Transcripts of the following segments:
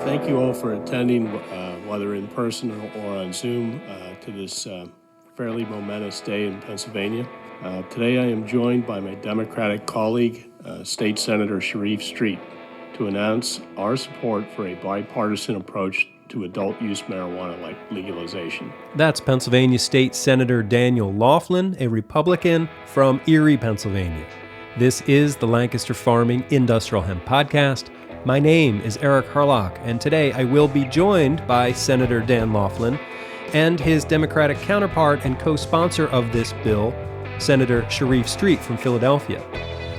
Thank you all for attending, whether in person or on Zoom, to this fairly momentous day in Pennsylvania. Today I am joined by my Democratic colleague, State Senator Sharif, to announce our support for a bipartisan approach to adult-use marijuana legalization. That's Pennsylvania State Senator Daniel Laughlin, a Republican from Erie, Pennsylvania. This is the Lancaster Farming Industrial Hemp Podcast. My name is Eric Harlock, and today I will be joined by Senator Dan Laughlin and his Democratic counterpart and co-sponsor of this bill, Senator Sharif from Philadelphia.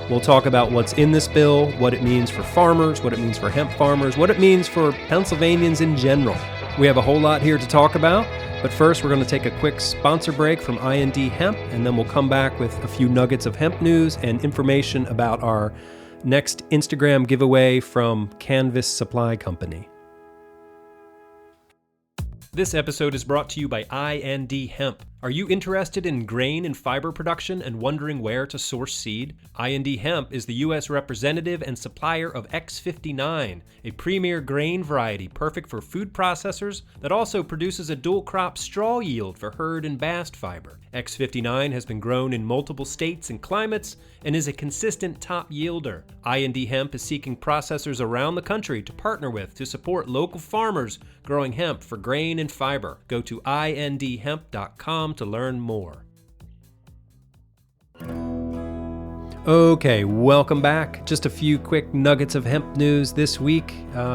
We'll talk about what's in this bill, what it means for farmers, what it means for hemp farmers, what it means for Pennsylvanians in general. We have a whole lot here to talk about, but first we're going to take a quick sponsor break from IND Hemp, and then we'll come back with a few nuggets of hemp news and information about our next Instagram giveaway from Cannabis Supply Company. This episode is brought to you by IND Hemp. Are you interested in grain and fiber production and wondering where to source seed? IND Hemp is the U.S. representative and supplier of X59, a premier grain variety perfect for food processors that also produces a dual-crop straw yield for herd and bast fiber. X59 has been grown in multiple states and climates and is a consistent top yielder. IND Hemp is seeking processors around the country to partner with to support local farmers growing hemp for grain and fiber. Go to indhemp.com to learn more. Okay, welcome back. Just a few quick nuggets of hemp news this week.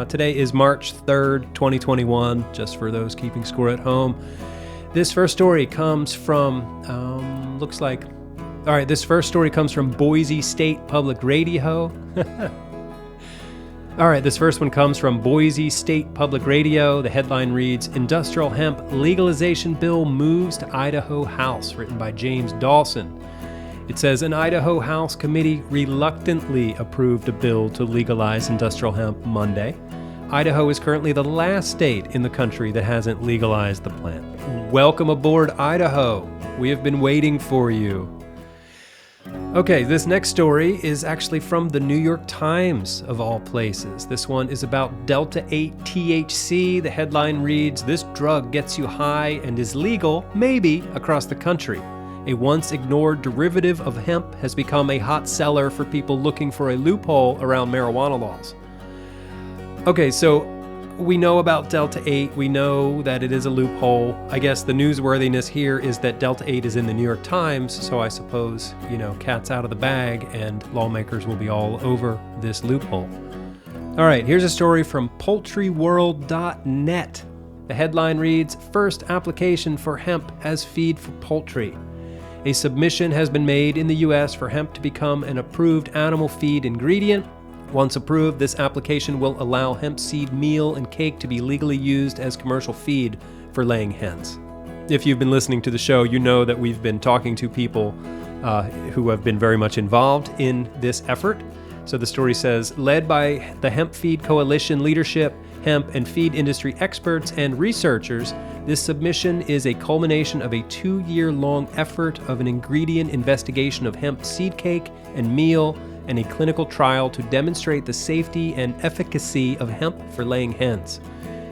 Today is March 3rd, 2021, just for those keeping score at home. This first story comes from, this first story comes from Boise State Public Radio. All right, this first one comes from Boise State Public Radio. The headline reads, Industrial Hemp Legalization Bill Moves to Idaho House, written by James Dawson. It says, an Idaho House committee reluctantly approved a bill to legalize industrial hemp Monday. Idaho is currently the last state in the country that hasn't legalized the plant. Welcome aboard, Idaho. We have been waiting for you. Okay, this next story is actually from the New York Times, of all places. This one is about Delta-8 THC. The headline reads, this drug gets you high and is legal, maybe, across the country. A once ignored derivative of hemp has become a hot seller for people looking for a loophole around marijuana laws. Okay, so we know about Delta-8. We know that it is a loophole. I guess the newsworthiness here is that Delta-8 is in the New York Times, so I suppose, cat's out of the bag and lawmakers will be all over this loophole. All right, here's a story from poultryworld.net. The headline reads, First application for hemp as feed for poultry. A submission has been made in the U.S. for hemp to become an approved animal feed ingredient. Once approved, this application will allow hemp seed meal and cake to be legally used as commercial feed for laying hens. If you've been listening to the show, you know that we've been talking to people who have been very much involved in this effort. So the story says, led by the Hemp Feed Coalition leadership, hemp and feed industry experts and researchers, this submission is a culmination of a 2-year-long effort of an ingredient investigation of hemp seed cake and meal, and a clinical trial to demonstrate the safety and efficacy of hemp for laying hens.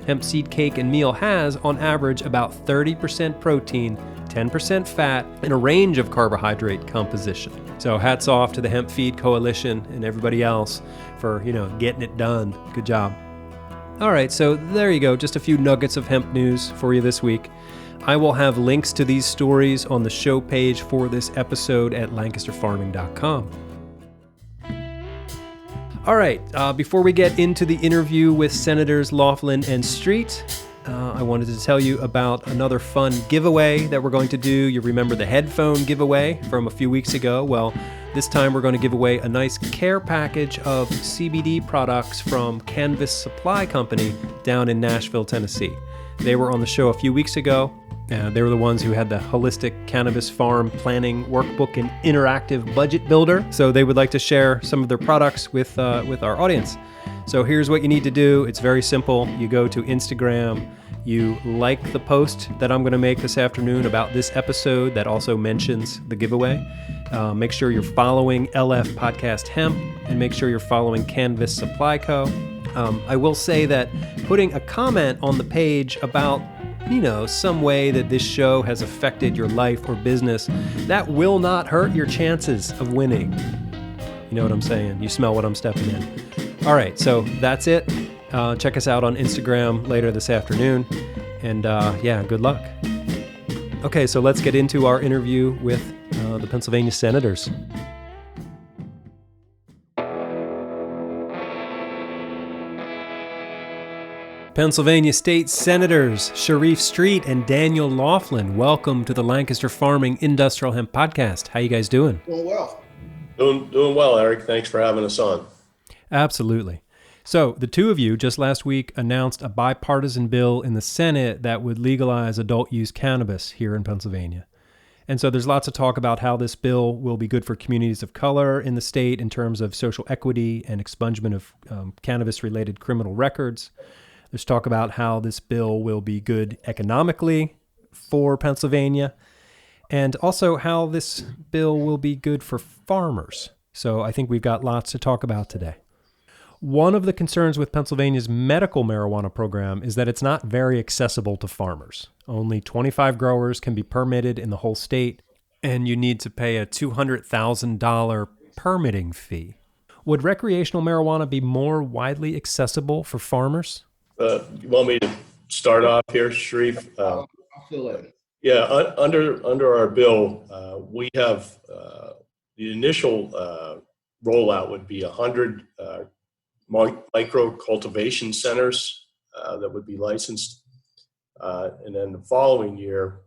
Hemp seed cake and meal has, on average, about 30% protein, 10% fat, and a range of carbohydrate composition. So hats off to the Hemp Feed Coalition and everybody else for, getting it done. Good job. All right, so there you go. Just a few nuggets of hemp news for you this week. I will have links to these stories on the show page for this episode at lancasterfarming.com. All right, before we get into the interview with Senators Laughlin and Street, I wanted to tell you about another fun giveaway that we're going to do. You remember the headphone giveaway from a few weeks ago? Well, this time we're going to give away a nice care package of CBD products from Cannabis Supply Company down in Nashville, Tennessee. They were on the show a few weeks ago. They were the ones who had the holistic cannabis farm planning workbook and interactive budget builder. So they would like to share some of their products with our audience. So here's what you need to do. It's very simple. You go to Instagram, you like the post that I'm going to make this afternoon about this episode that also mentions the giveaway. Make sure you're following LF Podcast Hemp, and make sure you're following Cannabis Supply Co. I will say that putting a comment on the page about, some way that this show has affected your life or business, that will not hurt your chances of winning. You know what I'm saying? You smell what I'm stepping in. All right, so that's it. Check us out on Instagram later this afternoon. And good luck. Okay, so let's get into our interview with the Pennsylvania senators. Pennsylvania State Senators Sharif Street and Daniel Laughlin, welcome to the Lancaster Farming Industrial Hemp Podcast. How you guys doing? Doing well. Doing well, Eric. Thanks for having us on. Absolutely. So the two of you just last week announced a bipartisan bill in the Senate that would legalize adult use cannabis here in Pennsylvania. And so there's lots of talk about how this bill will be good for communities of color in the state in terms of social equity and expungement of cannabis-related criminal records. There's talk about how this bill will be good economically for Pennsylvania, and also how this bill will be good for farmers. So I think we've got lots to talk about today. One of the concerns with Pennsylvania's medical marijuana program is that it's not very accessible to farmers. Only 25 growers can be permitted in the whole state, and you need to pay a $200,000 permitting fee. Would recreational marijuana be more widely accessible for farmers? You want me to start off here, Sharif? I'll fill in. Yeah, under our bill, we have the initial rollout would be 100 micro cultivation centers that would be licensed. And then the following year,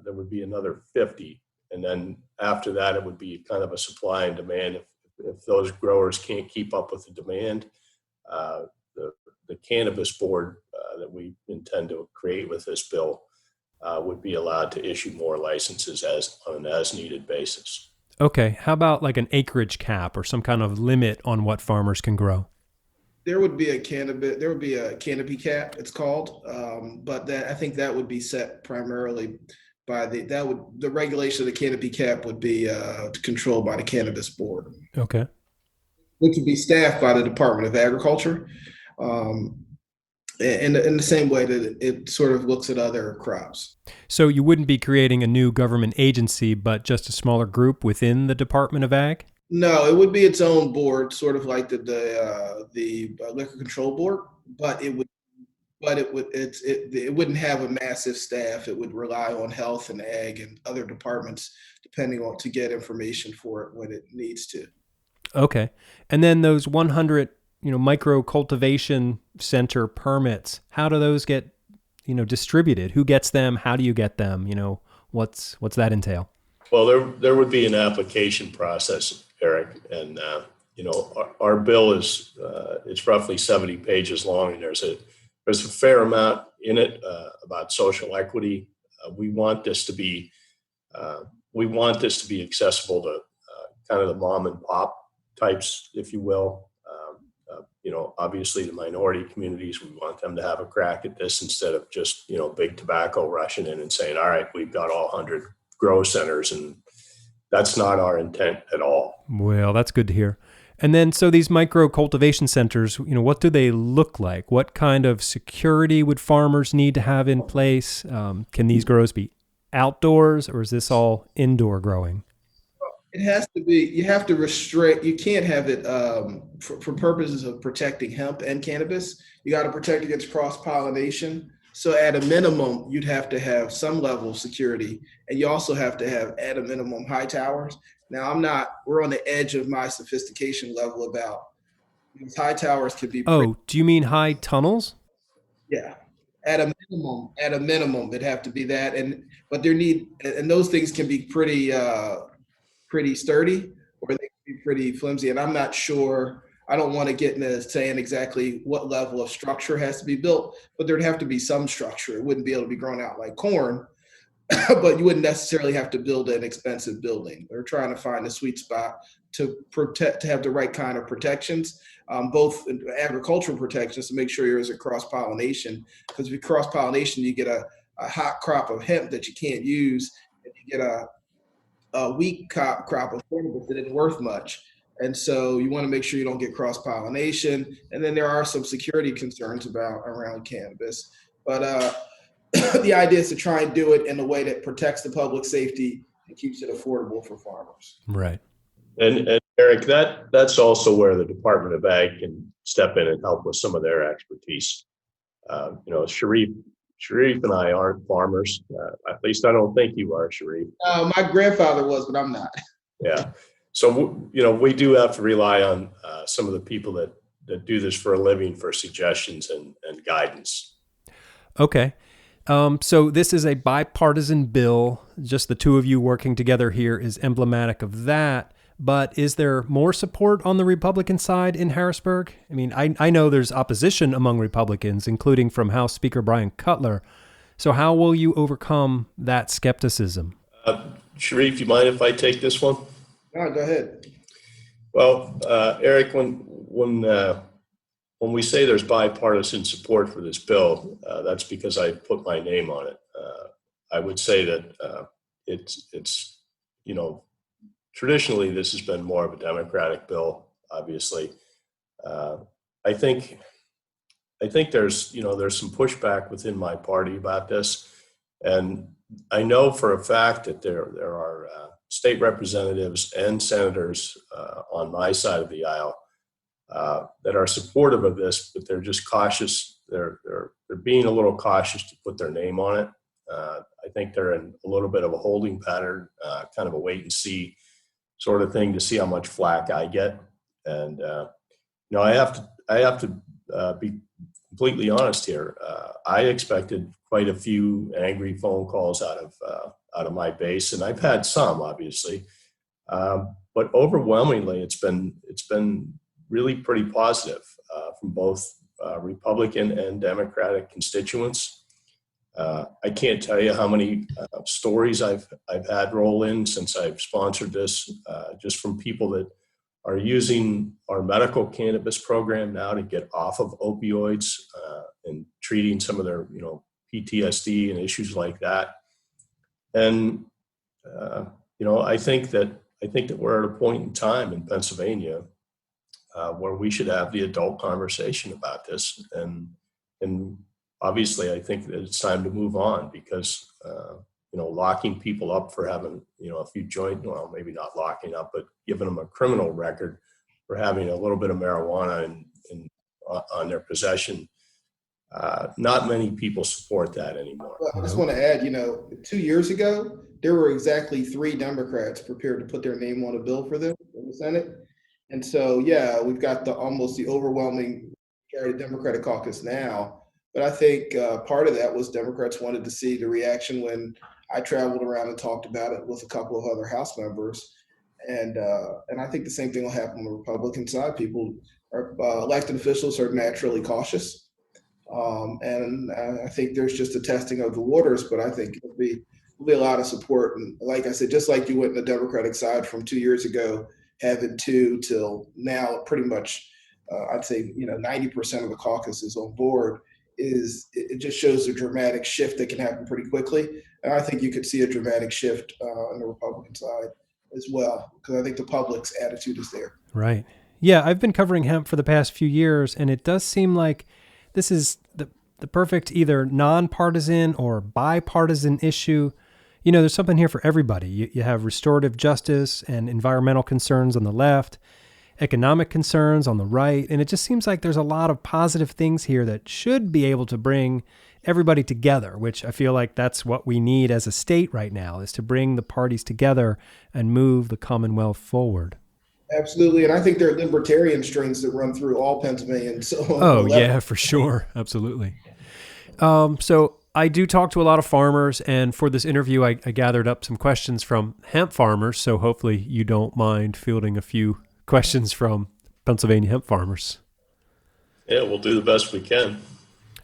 there would be another 50. And then after that, it would be kind of a supply and demand. If those growers can't keep up with the demand, the cannabis board that we intend to create with this bill would be allowed to issue more licenses on an as-needed basis. Okay. How about like an acreage cap or some kind of limit on what farmers can grow? There would be a canopy cap, it's called, but I think that would be set primarily by the regulation of the canopy cap would be controlled by the cannabis board. Okay. Which would be staffed by the Department of Agriculture. In the same way that it sort of looks at other crops. So you wouldn't be creating a new government agency, but just a smaller group within the Department of Ag? No, it would be its own board, sort of like the liquor control board, but it wouldn't have a massive staff. It would rely on health and ag and other departments, depending on to get information for it when it needs to. Okay, and then those 100 micro cultivation center permits, how do those get, distributed? Who gets them? How do you get them? What's that entail? Well, there would be an application process, Eric, and our bill is it's roughly 70 pages long, and there's a fair amount in it about social equity. We want this to be accessible to kind of the mom and pop types, if you will. Obviously the minority communities, we want them to have a crack at this instead of just, big tobacco rushing in and saying, all right, we've got all 100 grow centers, and that's not our intent at all. Well, that's good to hear. And then, so these micro cultivation centers, what do they look like? What kind of security would farmers need to have in place? Can these grows be outdoors, or is this all indoor growing? It has to be, you have to restrict, you can't have it for purposes of protecting hemp and cannabis. You got to protect against cross-pollination. So at a minimum, you'd have to have some level of security, and you also have to have at a minimum high towers. Now we're on the edge of my sophistication level about these high towers could be. Do you mean high tunnels? Yeah. At a minimum, it'd have to be that. But those things can be pretty sturdy, or they can be pretty flimsy. And I'm not sure, I don't want to get into saying exactly what level of structure has to be built, but there'd have to be some structure. It wouldn't be able to be grown out like corn, but you wouldn't necessarily have to build an expensive building. They're trying to find a sweet spot to have the right kind of protections, both agricultural protections to make sure there isn't cross-pollination, because if you cross-pollination, you get a hot crop of hemp that you can't use, and you get a weak crop of cannabis that isn't worth much. And so you want to make sure you don't get cross-pollination. And then there are some security concerns around cannabis. But the idea is to try and do it in a way that protects the public safety and keeps it affordable for farmers. Right. And Eric, that's also where the Department of Ag can step in and help with some of their expertise. Sharif and I aren't farmers. At least I don't think you are, Sharif. My grandfather was, but I'm not. Yeah. So, we do have to rely on some of the people that do this for a living for suggestions and guidance. Okay. So this is a bipartisan bill. Just the two of you working together here is emblematic of that. But is there more support on the Republican side in Harrisburg? I mean, I know there's opposition among Republicans, including from House Speaker Brian Cutler. So how will you overcome that skepticism? Sharif, you mind if I take this one? No, go ahead. Well, Eric, when we say there's bipartisan support for this bill, that's because I put my name on it. I would say that it's traditionally this has been more of a Democratic bill. Obviously, I think there's some pushback within my party about this, and I know for a fact that there are state representatives and senators on my side of the aisle that are supportive of this, but they're just cautious. They're being a little cautious to put their name on it. I think they're in a little bit of a holding pattern, kind of a wait and see sort of thing to see how much flack I get. And I have to be completely honest here. I expected quite a few angry phone calls out of my base, and I've had some, obviously, but overwhelmingly, it's been really pretty positive from both Republican and Democratic constituents. I can't tell you how many stories I've had roll in since I've sponsored this, just from people that are using our medical cannabis program now to get off of opioids and treating some of their PTSD and issues like that. And I think that we're at a point in time in Pennsylvania where we should have the adult conversation about this, and obviously I think that it's time to move on, because locking people up for having a few maybe not locking up, but giving them a criminal record for having a little bit of marijuana on their possession. Not many people support that anymore. Well, I just want to add, 2 years ago, there were exactly 3 Democrats prepared to put their name on a bill for this in the Senate. And so, yeah, we've got almost the overwhelming Democratic caucus now. But I think part of that was Democrats wanted to see the reaction when I traveled around and talked about it with a couple of other House members. And I think the same thing will happen on the Republican side. People elected officials are naturally cautious. And I think there's just a testing of the waters, but I think there'll be a lot of support. And like I said, just like you went in the Democratic side from 2 years ago, having 2 till now, pretty much, I'd say, 90% of the caucus is on board. It just shows a dramatic shift that can happen pretty quickly. And I think you could see a dramatic shift on the Republican side as well, because I think the public's attitude is there. Right. Yeah, I've been covering hemp for the past few years, and it does seem like this is the perfect either nonpartisan or bipartisan issue. There's something here for everybody. You have restorative justice and environmental concerns on the left, economic concerns on the right, and it just seems like there's a lot of positive things here that should be able to bring everybody together, which I feel like that's what we need as a state right now, is to bring the parties together and move the Commonwealth forward. Absolutely, and I think there are libertarian strains that run through all Pennsylvania. Oh, yeah, for sure. Absolutely. So I do talk to a lot of farmers, and for this interview, I gathered up some questions from hemp farmers, so hopefully you don't mind fielding a few questions from Pennsylvania hemp farmers. Yeah, we'll do the best we can.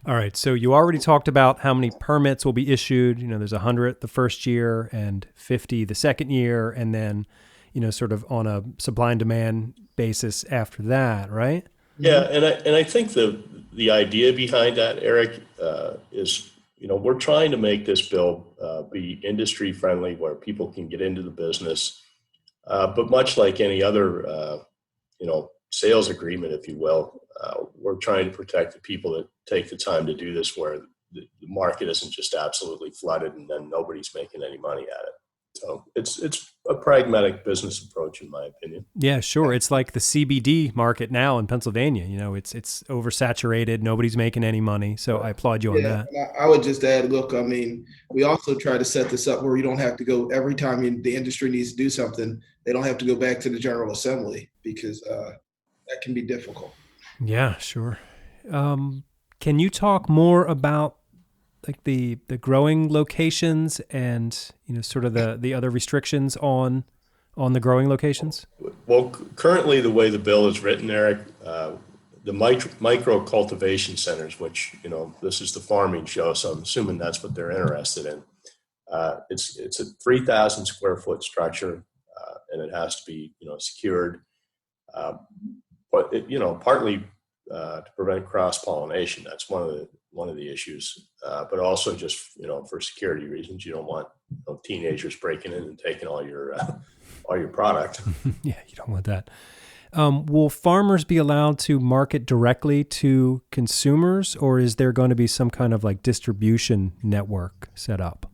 All right. So you already talked about how many permits will be issued. There's 100 the first year and 50 the second year, and then, sort of on a supply and demand basis after that, right? Yeah, and I think the idea behind that, Eric, is we're trying to make this bill be industry friendly, where people can get into the business. But much like any other sales agreement, if you will. We're trying to protect the people that take the time to do this, where the market isn't just absolutely flooded and then nobody's making any money at it. So it's a pragmatic business approach, in my opinion. Yeah, sure. It's like the CBD market now in Pennsylvania. It's oversaturated. Nobody's making any money. So I applaud you on that. I would just add, look, I mean, we also try to set this up where you don't have to go every time the industry needs to do something. They don't have to go back to the General Assembly, because that can be difficult. Yeah, sure. Can you talk more about like the growing locations and sort of the other restrictions on the growing locations? Well, currently the way the bill is written, Eric, the micro cultivation centers, which this is the farming show, so I'm assuming that's what they're interested in. It's a 3,000 square foot structure, and it has to be secured, but partly to prevent cross pollination. That's one of the issues, but also just for security reasons. You don't want teenagers breaking in and taking all your product. Yeah, you don't want that. Will farmers be allowed to market directly to consumers, or is there going to be some kind of like distribution network set up?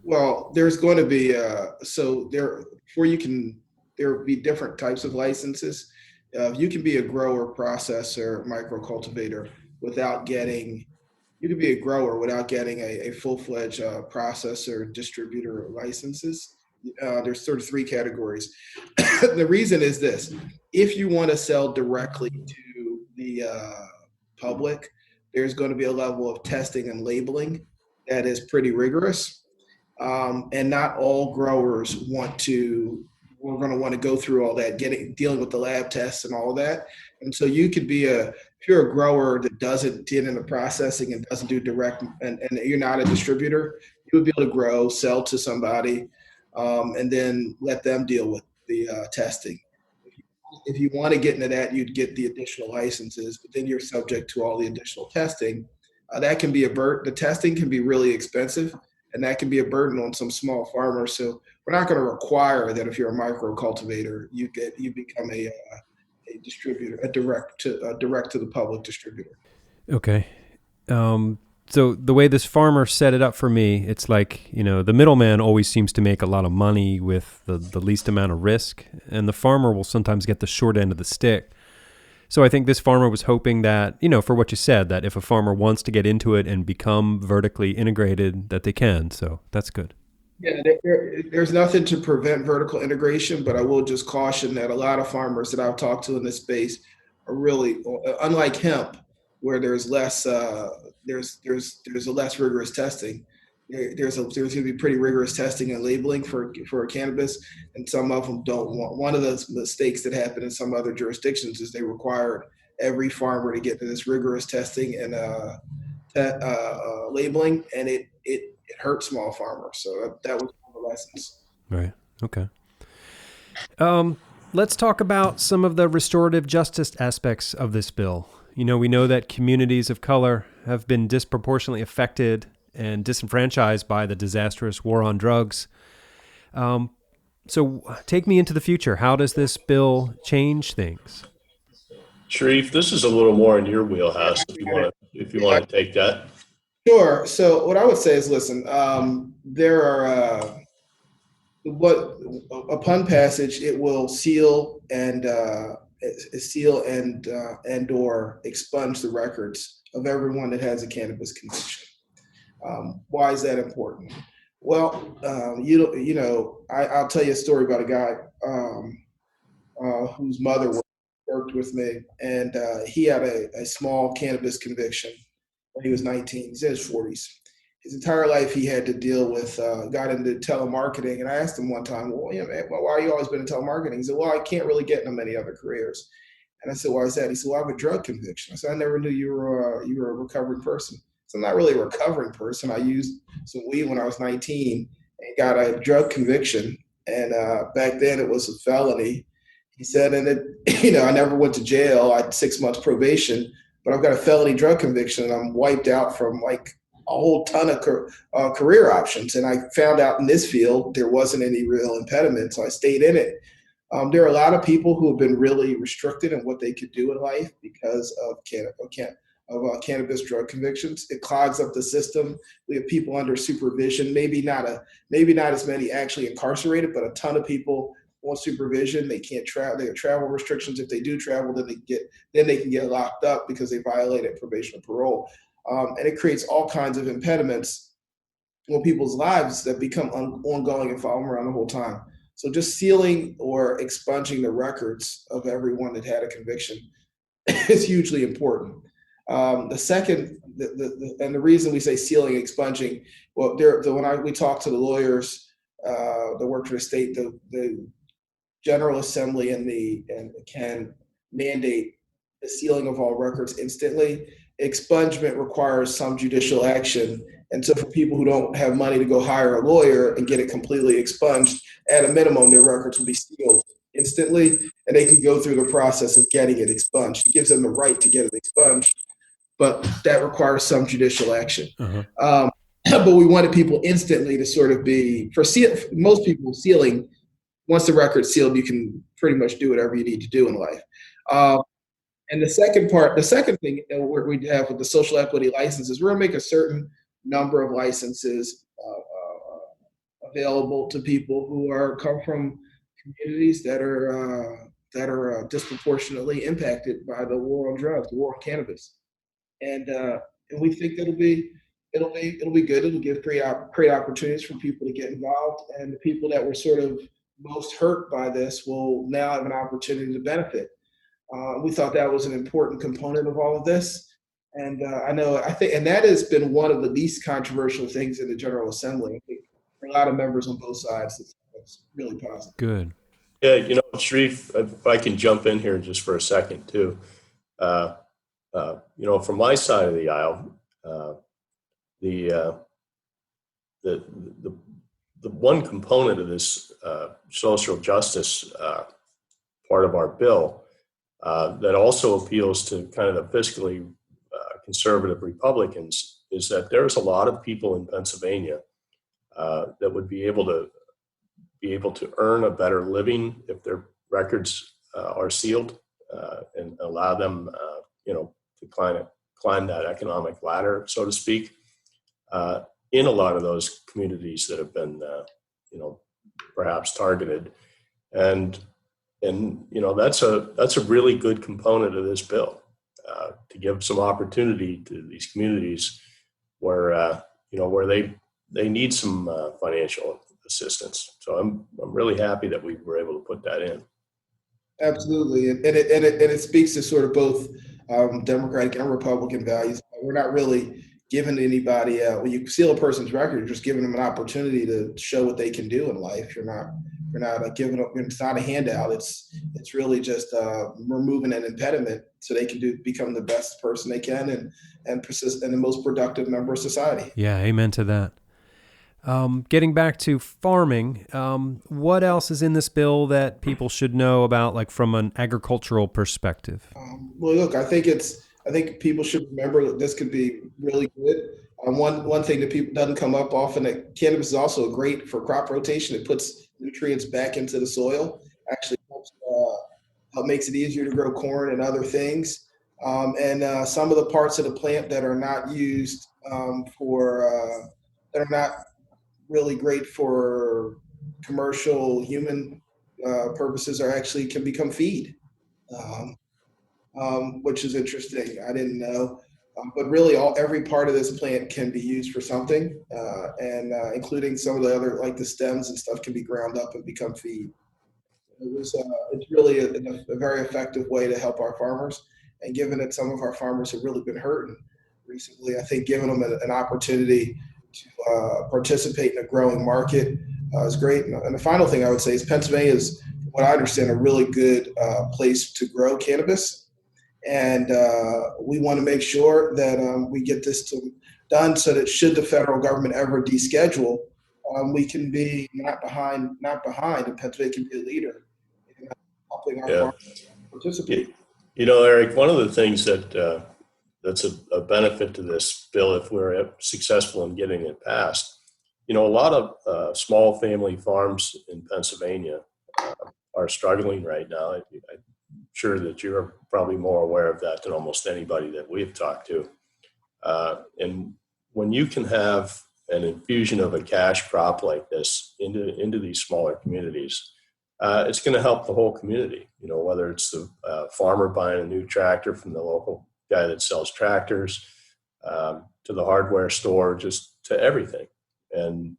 Well, there's going to be there will be different types of licenses. You can be a grower, processor, micro cultivator without getting. You can be a grower without getting a full-fledged processor, distributor licenses. There's sort of three categories. The reason is this: if you want to sell directly to the public, there's going to be a level of testing and labeling that is pretty rigorous, and not all growers we're going to want to go through all that, dealing with the lab tests and all of that. And so you could be if you're a grower that doesn't get into processing and doesn't do direct, and you're not a distributor, you would be able to grow, sell to somebody, and then let them deal with the testing. If you want to get into that, you'd get the additional licenses, but then you're subject to all the additional testing. That can be the testing can be really expensive, and that can be a burden on some small farmers. So we're not going to require that if you're a micro cultivator, you become a distributor, a direct to the public distributor. Okay. So the way this farmer set it up for me, it's like, the middleman always seems to make a lot of money with the least amount of risk, and the farmer will sometimes get the short end of the stick. So I think this farmer was hoping that, for what you said, that if a farmer wants to get into it and become vertically integrated, that they can. So that's good. Yeah, there's nothing to prevent vertical integration, but I will just caution that a lot of farmers that I've talked to in this space are really, unlike hemp, where there's less, there's a less rigorous testing. There's going to be pretty rigorous testing and labeling for cannabis, and some of them don't want. One of the mistakes that happen in some other jurisdictions is they required every farmer to get to this rigorous testing and labeling, and it hurt small farmers. So that was one of the lessons. Right. Okay. Let's talk about some of the restorative justice aspects of this bill. We know that communities of color have been disproportionately affected and disenfranchised by the disastrous war on drugs. So take me into the future. How does this bill change things? Sharif, this is a little more in your wheelhouse if you want to take that. Sure. So what I would say is, listen, there are upon passage, it will seal and or expunge the records of everyone that has a cannabis condition. Why is that important? Well, I'll tell you a story about a guy whose mother worked with me, and he had a small cannabis conviction when he was 19. He's in his 40s. His entire life he had to deal with, got into telemarketing. And I asked him one time, well, man, why are you always been in telemarketing? He said, well, I can't really get into many other careers. And I said, why is that? He said, well, I have a drug conviction. I said, I never knew you were a recovering person. So I'm not really a recovering person. I used some weed when I was 19 and got a drug conviction. And back then it was a felony. He said, and I never went to jail. I had 6 months probation, but I've got a felony drug conviction and I'm wiped out from like a whole ton of career options. And I found out in this field, there wasn't any real impediment. So I stayed in it. There are a lot of people who have been really restricted in what they could do in life because of cannabis drug convictions. It clogs up the system. We have people under supervision, maybe not as many actually incarcerated, but a ton of people on supervision. They can't travel. They have travel restrictions. If they do travel, then they can get locked up because they violated probation or parole. And it creates all kinds of impediments on people's lives that become ongoing and follow them around the whole time. So just sealing or expunging the records of everyone that had a conviction is hugely important. The second, and the reason we say sealing, expunging, well, when we talk to the lawyers that work for the state, the General Assembly and can mandate the sealing of all records instantly. Expungement requires some judicial action. And so for people who don't have money to go hire a lawyer and get it completely expunged, at a minimum, their records will be sealed instantly, and they can go through the process of getting it expunged. It gives them the right to get it expunged, but that requires some judicial action. Uh-huh. But we wanted people instantly to sort of be, most people, sealing, once the record's sealed, you can pretty much do whatever you need to do in life. And the second thing that we have with the social equity licenses, we're going to make a certain number of licenses available to people who come from communities that are disproportionately impacted by the war on drugs, the war on cannabis, and we think it'll be good. It'll give great opportunities for people to get involved, and the people that were sort of most hurt by this will now have an opportunity to benefit. We thought that was an important component of all of this. And I think that has been one of the least controversial things in the General Assembly. I think for a lot of members on both sides, it's really positive. Good. Yeah, Sharif, if I can jump in here just for a second too. From my side of the aisle, the one component of this social justice part of our bill that also appeals to kind of the fiscally conservative Republicans is that there's a lot of people in Pennsylvania that would be able to earn a better living if their records are sealed and allow them, to climb that economic ladder, so to speak, in a lot of those communities that have been, perhaps targeted, and that's a really good component of this bill to give some opportunity to these communities where they need some financial assistance. So I'm really happy that we were able to put that in. Absolutely, and it speaks to sort of both Democratic and Republican values. We're not really giving anybody when you seal a person's record, you're just giving them an opportunity to show what they can do in life. You're not giving up. It's not a handout. It's really just removing an impediment so they can become the best person they can and persist and the most productive member of society. Yeah, amen to that. Getting back to farming, what else is in this bill that people should know about, like from an agricultural perspective? Well, look, I think people should remember that this could be really good. One thing that people doesn't come up often, that cannabis is also great for crop rotation. It puts nutrients back into the soil. Actually makes it easier to grow corn and other things. And some of the parts of the plant that are not used that are not really great for commercial human purposes can become feed, which is interesting. I didn't know. But really, every part of this plant can be used for something, and including some of the other, like the stems and stuff, can be ground up and become feed. It's really a very effective way to help our farmers. And given that some of our farmers have really been hurting recently, I think giving them an opportunity to participate in a growing market is great. And the final thing I would say is Pennsylvania is, what I understand, a really good place to grow cannabis. And we want to make sure that we get this done so that should the federal government ever deschedule, we can be not behind, and Pennsylvania can be a leader in helping our farmers participate. Eric, one of the things that's a benefit to this bill, if we're successful in getting it passed, a lot of small family farms in Pennsylvania are struggling right now. I'm sure that you're probably more aware of that than almost anybody that we've talked to. And when you can have an infusion of a cash crop like this into these smaller communities, it's going to help the whole community. Whether it's the farmer buying a new tractor from the local guy that sells tractors, to the hardware store, just to everything. And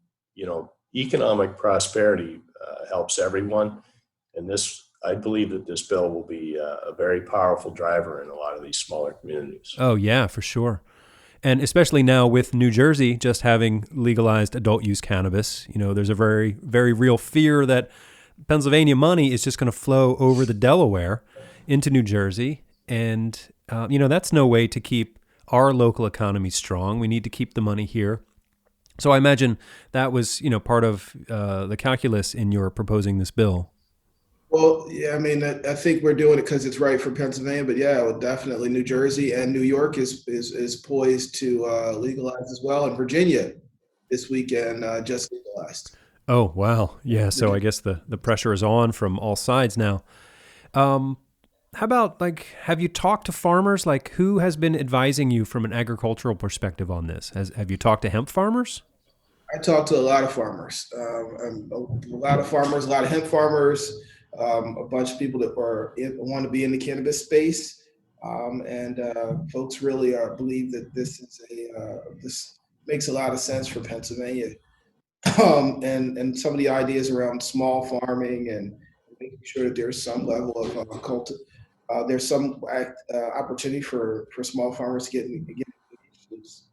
economic prosperity helps everyone. And I believe that this bill will be a very powerful driver in a lot of these smaller communities. Oh, yeah, for sure. And especially now with New Jersey just having legalized adult use cannabis, there's a very, very real fear that Pennsylvania money is just going to flow over the Delaware into New Jersey. And, that's no way to keep our local economy strong. We need to keep the money here. So I imagine that was, part of the calculus in your proposing this bill. Well, yeah, I mean, I think we're doing it because it's right for Pennsylvania, but yeah, well, definitely New Jersey and New York is poised to legalize as well, and Virginia this weekend just legalized. Oh, wow. Yeah, so I guess the pressure is on from all sides now. How about, have you talked to farmers? Who has been advising you from an agricultural perspective on this? Have you talked to hemp farmers? I talked to a lot of farmers, a lot of hemp farmers, a bunch of people that want to be in the cannabis space, and folks really believe that this makes a lot of sense for Pennsylvania, and some of the ideas around small farming and making sure that there's some level of there's some opportunity for small farmers to get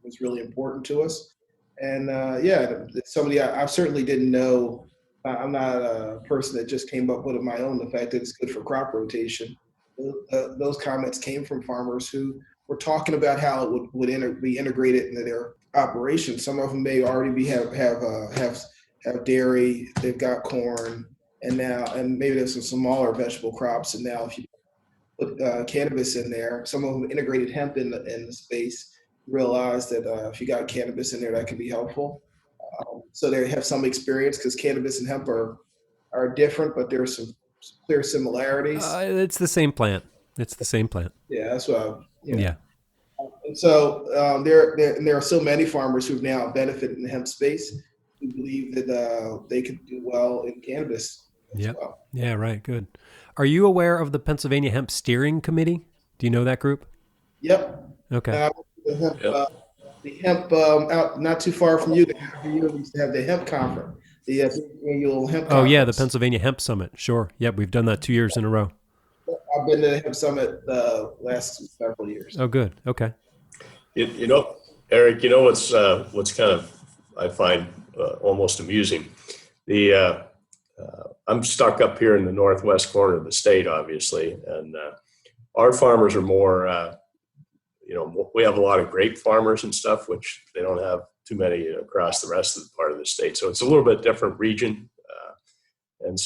was really important to us. And somebody I certainly didn't know. I'm not a person that just came up with it on my own. The fact that it's good for crop rotation. Those comments came from farmers who were talking about how it would be integrated into their operations. Some of them may already have dairy. They've got corn, and maybe there's some smaller vegetable crops. And now if you put cannabis in there, some of them integrated hemp in the space. Realize that if you got cannabis in there, that can be helpful. So they have some experience because cannabis and hemp are different, but there's some clear similarities. It's the same plant. Yeah, that's what. Yeah. And so there are so many farmers who've now benefited in the hemp space who believe that they could do well in cannabis. Yeah. Well. Yeah. Right. Good. Are you aware of the Pennsylvania Hemp Steering Committee? Do you know that group? Yep. Okay. The hemp out not too far from you. We used to have the hemp conference, the annual hemp conference. Oh yeah, the Pennsylvania Hemp Summit. Sure. Yep, we've done that 2 years in a row. I've been to the hemp summit last several years. Oh, good. Okay. Eric, what's kind of I find almost amusing. I'm stuck up here in the northwest corner of the state, obviously, and our farmers are more. We have a lot of grape farmers and stuff, which they don't have too many across the rest of the part of the state. So it's a little bit different region. And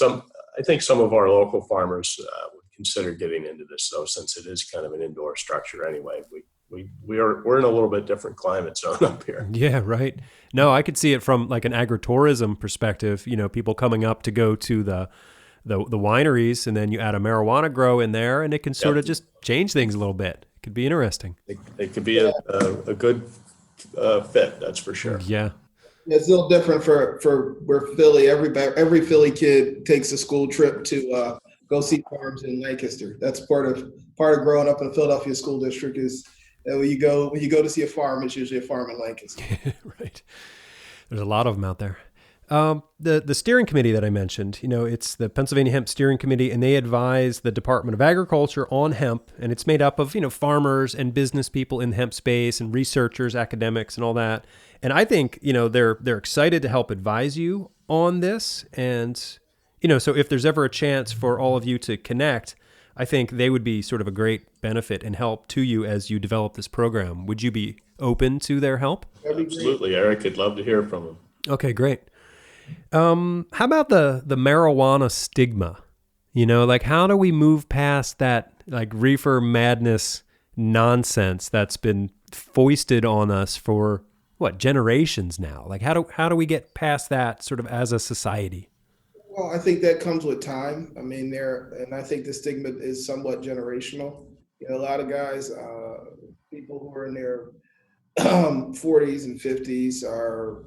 I think some of our local farmers would consider getting into this though, since it is kind of an indoor structure anyway. We're in a little bit different climate zone up here. Yeah, right. No, I could see it from an agritourism perspective, people coming up to go to the wineries, and then you add a marijuana grow in there and it can sort of just change things a little bit. Could be interesting. It could be a good fit, that's for sure. Yeah. It's a little different for where Philly. Every Philly kid takes a school trip to go see farms in Lancaster. That's part of growing up in the Philadelphia school district is that when you go to see a farm, it's usually a farm in Lancaster. Right. There's a lot of them out there. The steering committee that I mentioned, it's the Pennsylvania Hemp Steering Committee, and they advise the Department of Agriculture on hemp, and it's made up of, farmers and business people in the hemp space and researchers, academics, and all that. And I think, they're excited to help advise you on this. And, so if there's ever a chance for all of you to connect, I think they would be sort of a great benefit and help to you as you develop this program. Would you be open to their help? Absolutely, Eric. I'd love to hear from them. Okay, great. How about the marijuana stigma? How do we move past that reefer madness nonsense that's been foisted on us for generations now? How do we get past that sort of as a society? Well, I think that comes with time. I mean, and I think the stigma is somewhat generational. A lot of guys, people who are in their 40s and 50s are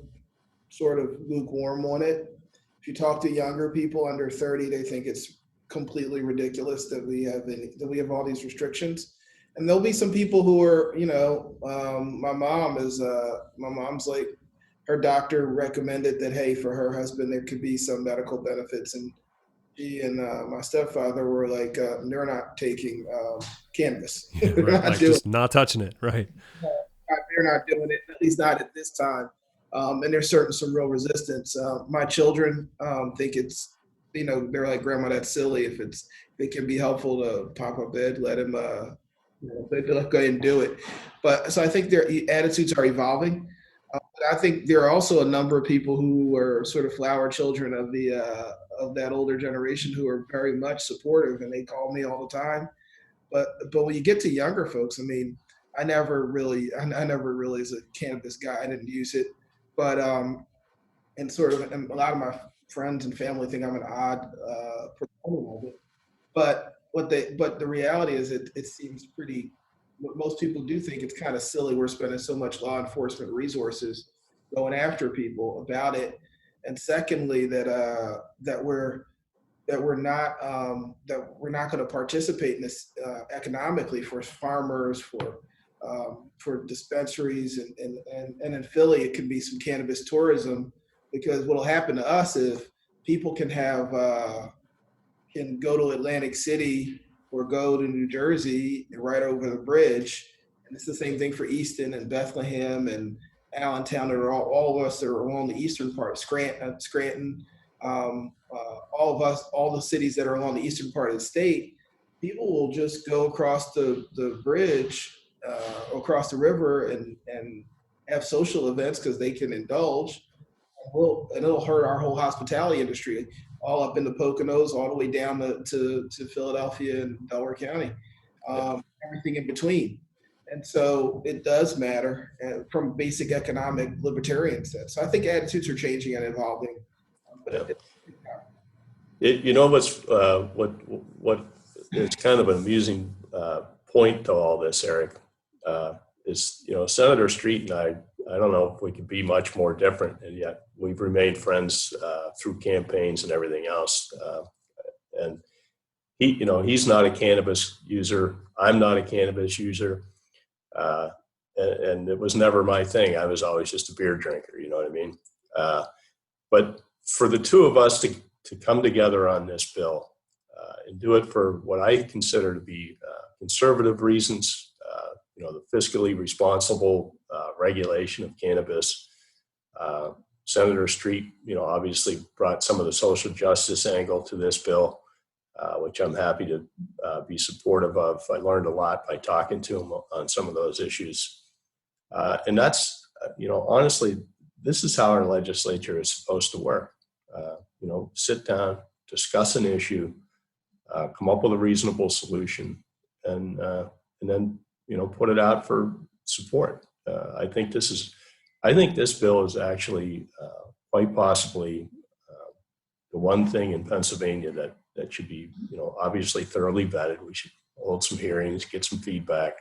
sort of lukewarm on it. If you talk to younger people under 30, they think it's completely ridiculous that we have all these restrictions. And there'll be some people who are, my mom's like, her doctor recommended that, hey, for her husband, there could be some medical benefits. And she and my stepfather were like, they're not taking cannabis. Yeah, They're right. not Like doing just not touching it. Right. they're not doing it, at least not at this time. And there's some real resistance. My children think it's, they're like, Grandma, that's silly. If it can be helpful to pop up bed, let him, they go ahead and do it. But so I think their attitudes are evolving. But I think there are also a number of people who are sort of flower children of that older generation who are very much supportive, and they call me all the time. But when you get to younger folks, I mean, I never really as a cannabis guy, I didn't use it, but and a lot of my friends and family think I'm an odd proponent of it. But the reality is, it seems pretty. What most people do think, it's kind of silly. We're spending so much law enforcement resources going after people about it, and secondly, that we're not going to participate in this economically for farmers, for dispensaries, and in Philly it can be some cannabis tourism, because what will happen to us if people can go to Atlantic City or go to New Jersey and right over the bridge. And it's the same thing for Easton and Bethlehem and Allentown. That are all of us that are along the eastern part, Scranton, all of us, all the cities that are along the eastern part of the state. People will just go across the bridge, across the river, and have social events because they can indulge. And it'll hurt our whole hospitality industry, all up in the Poconos, all the way down to Philadelphia and Delaware County, everything in between. And so it does matter from basic economic libertarian sense. So I think attitudes are changing and evolving. But what is kind of an amusing point to all this, Eric, is Senator Street and I don't know if we could be much more different, and yet we've remained friends through campaigns and everything else. And he's not a cannabis user. I'm not a cannabis user. And it was never my thing. I was always just a beer drinker, you know what I mean? But for the two of us to come together on this bill and do it for what I consider to be conservative reasons, the fiscally responsible regulation of cannabis. Senator Street, obviously brought some of the social justice angle to this bill, which I'm happy to be supportive of. I learned a lot by talking to him on some of those issues. And that's, honestly, this is how our legislature is supposed to work. Sit down, discuss an issue, come up with a reasonable solution, and then, put it out for support. I think this bill is actually quite possibly the one thing in Pennsylvania that should be, obviously thoroughly vetted. We should hold some hearings, get some feedback.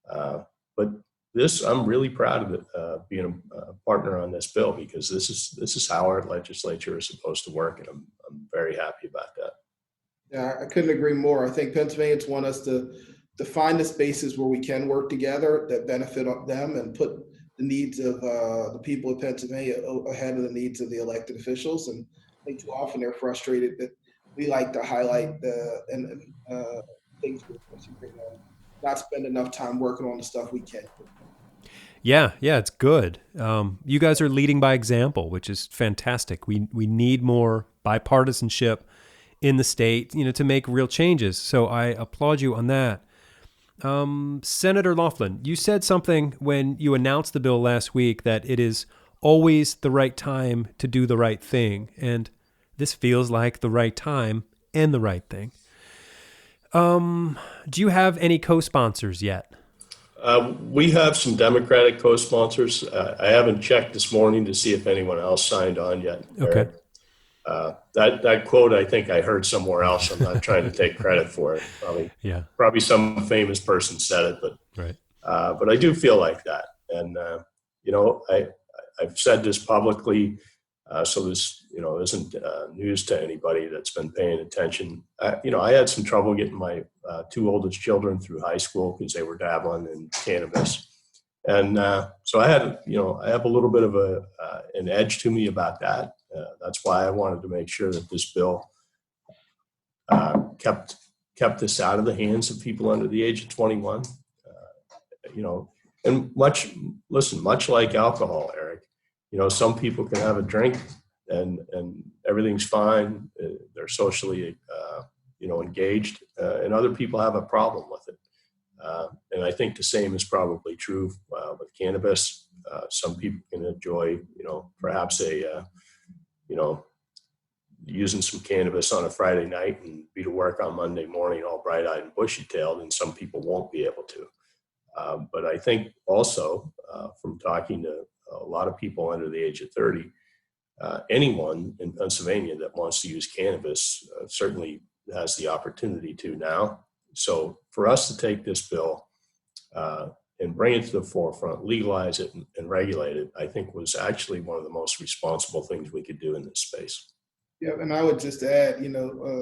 But I'm really proud of it, being a partner on this bill, because this is how our legislature is supposed to work, and I'm very happy about that. Yeah, I couldn't agree more. I think Pennsylvanians want us to find the spaces where we can work together that benefit them, and put the needs of the people of Pennsylvania ahead of the needs of the elected officials. And I think too often they're frustrated that we like to highlight things, not spend enough time working on the stuff we can. Yeah, it's good. You guys are leading by example, which is fantastic. We need more bipartisanship in the state, to make real changes. So I applaud you on that. Senator Laughlin, you said something when you announced the bill last week, that it is always the right time to do the right thing. And this feels like the right time and the right thing. Do you have any co-sponsors yet? We have some Democratic co-sponsors. I haven't checked this morning to see if anyone else signed on yet. Okay. That quote, I think I heard somewhere else. I'm not trying to take credit for it. Yeah. Probably some famous person said it, Right. but I do feel like that. And, I've said this publicly, so this, isn't news to anybody that's been paying attention. I had some trouble getting my two oldest children through high school because they were dabbling in cannabis. And so I have a little bit of an edge to me about that. That's why I wanted to make sure that this bill kept this out of the hands of people under the age of 21. And much like alcohol, Eric, some people can have a drink and everything's fine. They're socially, engaged, and other people have a problem with it. And I think the same is probably true with cannabis. Some people can enjoy, perhaps using some cannabis on a Friday night and be to work on Monday morning all bright-eyed and bushy-tailed, and some people won't be able to. But I think also from talking to a lot of people under the age of 30, anyone in Pennsylvania that wants to use cannabis certainly has the opportunity to now. So for us to take this bill and bring it to the forefront, legalize it and regulate it, I think was actually one of the most responsible things we could do in this space. Yeah, and I would just add,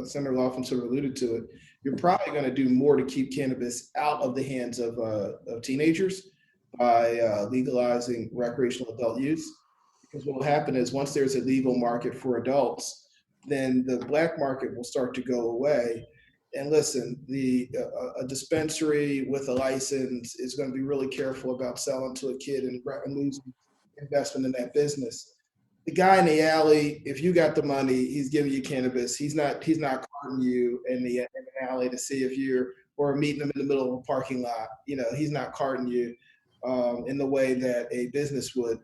Senator Laughlin sort of alluded to it. You're probably going to do more to keep cannabis out of the hands of teenagers by legalizing recreational adult use. Because what will happen is once there's a legal market for adults, then the black market will start to go away. And listen, a dispensary with a license is going to be really careful about selling to a kid and losing investment in that business. The guy in the alley, if you got the money, he's giving you cannabis. He's not carting you in the alley to see if or meeting him in the middle of a parking lot. He's not carting you in the way that a business would.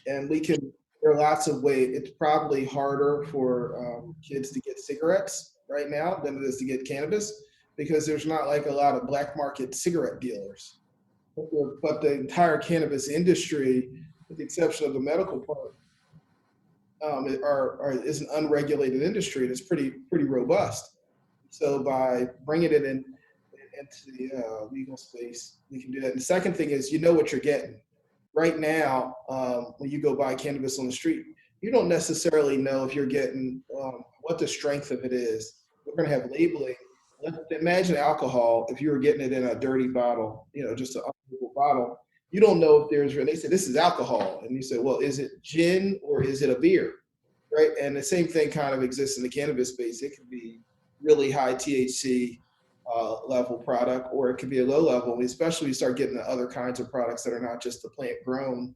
And there are lots of ways. It's probably harder for kids to get cigarettes right now than it is to get cannabis because there's not like a lot of black market cigarette dealers. But the entire cannabis industry, with the exception of the medical part, is an unregulated industry that's pretty robust. So by bringing it into the legal space, we can do that. And the second thing is, what you're getting. Right now, when you go buy cannabis on the street, you don't necessarily know if you're getting what the strength of it is. We're going to have labeling. Imagine alcohol, if you were getting it in a dirty bottle, just an unbelievable bottle, you don't know if they say this is alcohol. And you say, well, is it gin or is it a beer? Right. And the same thing kind of exists in the cannabis space. It could be really high THC level product, or it could be a low level, especially when you start getting the other kinds of products that are not just the plant grown,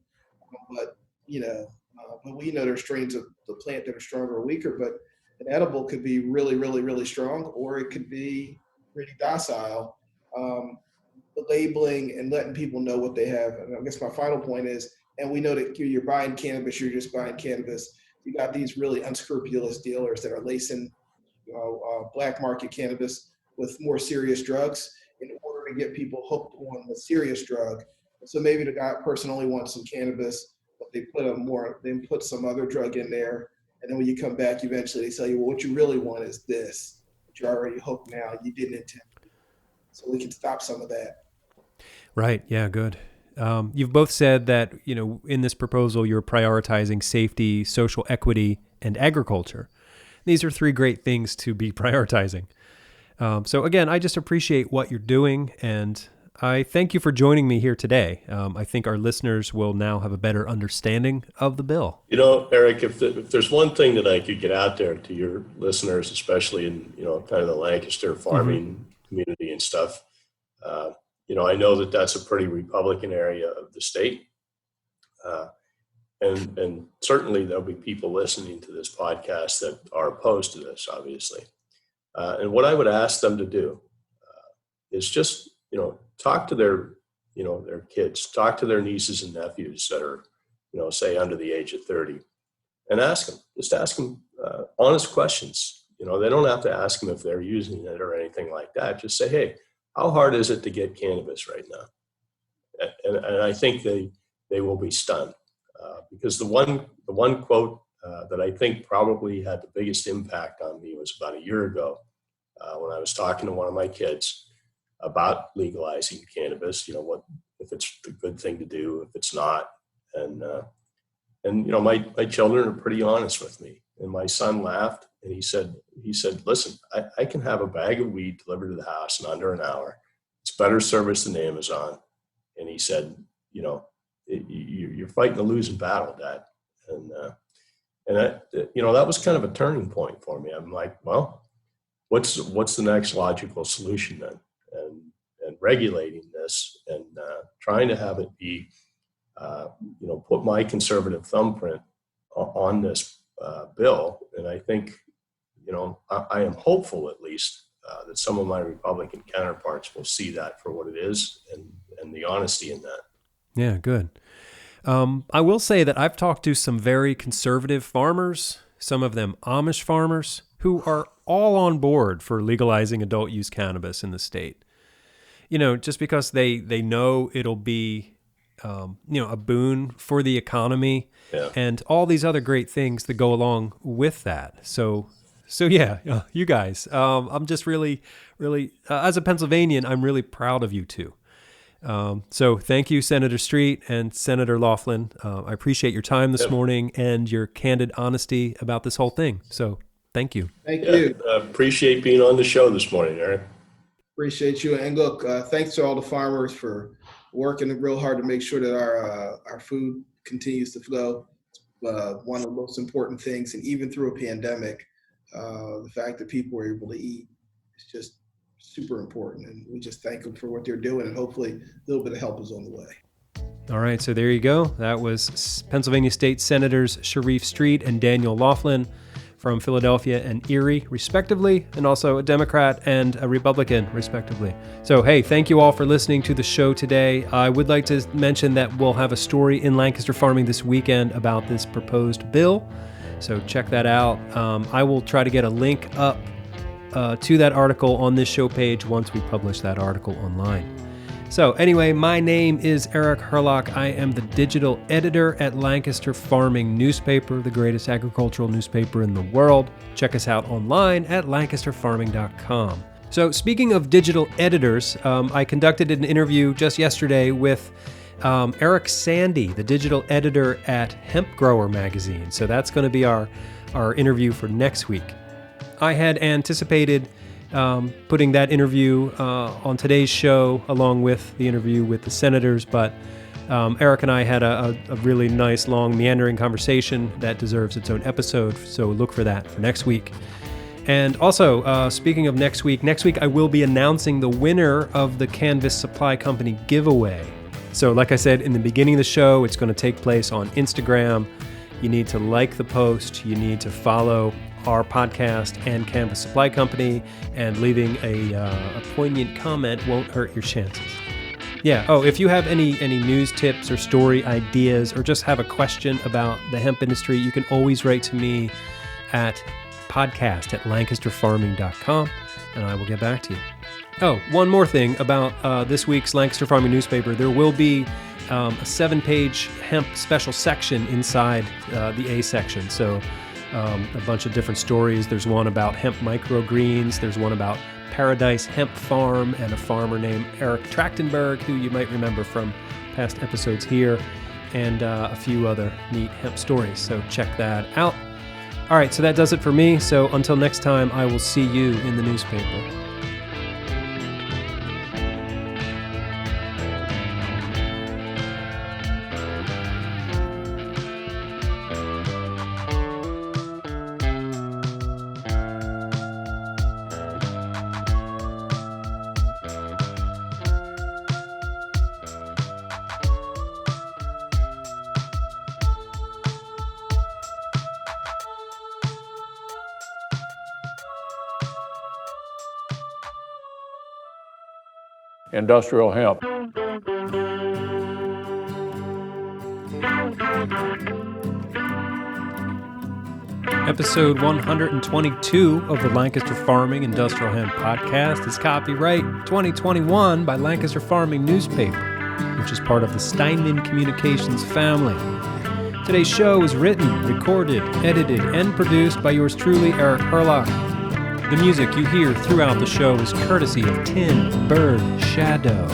but we know there's strains of the plant that are stronger or weaker, but an edible could be really, really, really strong, or it could be really docile. The labeling and letting people know what they have. And I guess my final point is, and we know that you're buying cannabis, you're just buying cannabis. You got these really unscrupulous dealers that are lacing black market cannabis with more serious drugs in order to get people hooked on the serious drug. So maybe the person only wants some cannabis, but they put some other drug in there. And then when you come back, eventually they tell you, well, what you really want is this, but you're already hooked now. You didn't intend to. So we can stop some of that. Right. Yeah. Good. You've both said that, in this proposal, you're prioritizing safety, social equity, and agriculture. These are three great things to be prioritizing. So again, I just appreciate what you're doing, and I thank you for joining me here today. I think our listeners will now have a better understanding of the bill. Eric, if there's one thing that I could get out there to your listeners, especially in, kind of the Lancaster farming community and stuff, I know that that's a pretty Republican area of the state. And certainly there'll be people listening to this podcast that are opposed to this, obviously. And what I would ask them to do is just, talk to their kids, talk to their nieces and nephews that are, say under the age of 30, and ask them honest questions. They don't have to ask them if they're using it or anything like that. Just say, hey, how hard is it to get cannabis right now? And I think they will be stunned because the one quote that I think probably had the biggest impact on me was about a year ago when I was talking to one of my kids about legalizing cannabis. What if it's a good thing to do, if it's not, and my children are pretty honest with me. And my son laughed and he said, listen, I can have a bag of weed delivered to the house in under an hour. It's better service than Amazon. And he said, you're fighting a losing battle, Dad. And that was kind of a turning point for me. I'm like, well, what's the next logical solution then? And regulating this and trying to have it be, put my conservative thumbprint on this bill. And I think, I am hopeful at least that some of my Republican counterparts will see that for what it is and the honesty in that. Yeah, good. I will say that I've talked to some very conservative farmers, some of them Amish farmers, who are all on board for legalizing adult use cannabis in the state. Just because they know it'll be, a boon for the economy and all these other great things that go along with that. So yeah, you guys, I'm just really, really, as a Pennsylvanian, I'm really proud of you too. So thank you, Senator Street and Senator Laughlin. I appreciate your time this morning and your candid honesty about this whole thing. So thank you. Thank you. Appreciate being on the show this morning, Eric. Appreciate you. And look, thanks to all the farmers for working real hard to make sure that our food continues to flow. One of the most important things, and even through a pandemic, the fact that people are able to eat is just super important, and we just thank them for what they're doing, and hopefully a little bit of help is on the way. All right, so there you go. That was Pennsylvania State Senators Sharif Street and Daniel Laughlin from Philadelphia and Erie, respectively, and also a Democrat and a Republican, respectively. So, hey, thank you all for listening to the show today. I would like to mention that we'll have a story in Lancaster Farming this weekend about this proposed bill, so check that out. I will try to get a link up to that article on this show page once we publish that article online. So anyway, my name is Eric Herlock. I am the digital editor at Lancaster Farming Newspaper, the greatest agricultural newspaper in the world. Check us out online at lancasterfarming.com. So speaking of digital editors, I conducted an interview just yesterday with Eric Sandy, the digital editor at Hemp Grower magazine. So that's going to be our interview for next week. I had anticipated putting that interview on today's show along with the interview with the senators, but Eric and I had a really nice, long, meandering conversation that deserves its own episode, so look for that for next week. And also, speaking of next week I will be announcing the winner of the Canvas Supply Company giveaway. So like I said in the beginning of the show, it's going to take place on Instagram. You need to like the post, you need to follow our podcast and Canvas Supply Company, and leaving a poignant comment won't hurt your chances. Yeah. Oh, if you have any news tips or story ideas, or just have a question about the hemp industry, you can always write to me at podcast@lancasterfarming.com, and I will get back to you. Oh, one more thing about this week's Lancaster Farming newspaper. There will be a 7-page hemp special section inside the A section. So a bunch of different stories. There's one about hemp microgreens. There's one about Paradise Hemp Farm and a farmer named Eric Trachtenberg, who you might remember from past episodes here, and a few other neat hemp stories. So check that out. All right, so that does it for me. So until next time, I will see you in the newspaper. Industrial hemp. Episode 122 of the Lancaster Farming Industrial Hemp Podcast is copyright 2021 by Lancaster Farming Newspaper, which is part of the Steinman Communications family. Today's show was written, recorded, edited, and produced by yours truly, Eric Herlock. The music you hear throughout the show is courtesy of Tin Bird Shadow.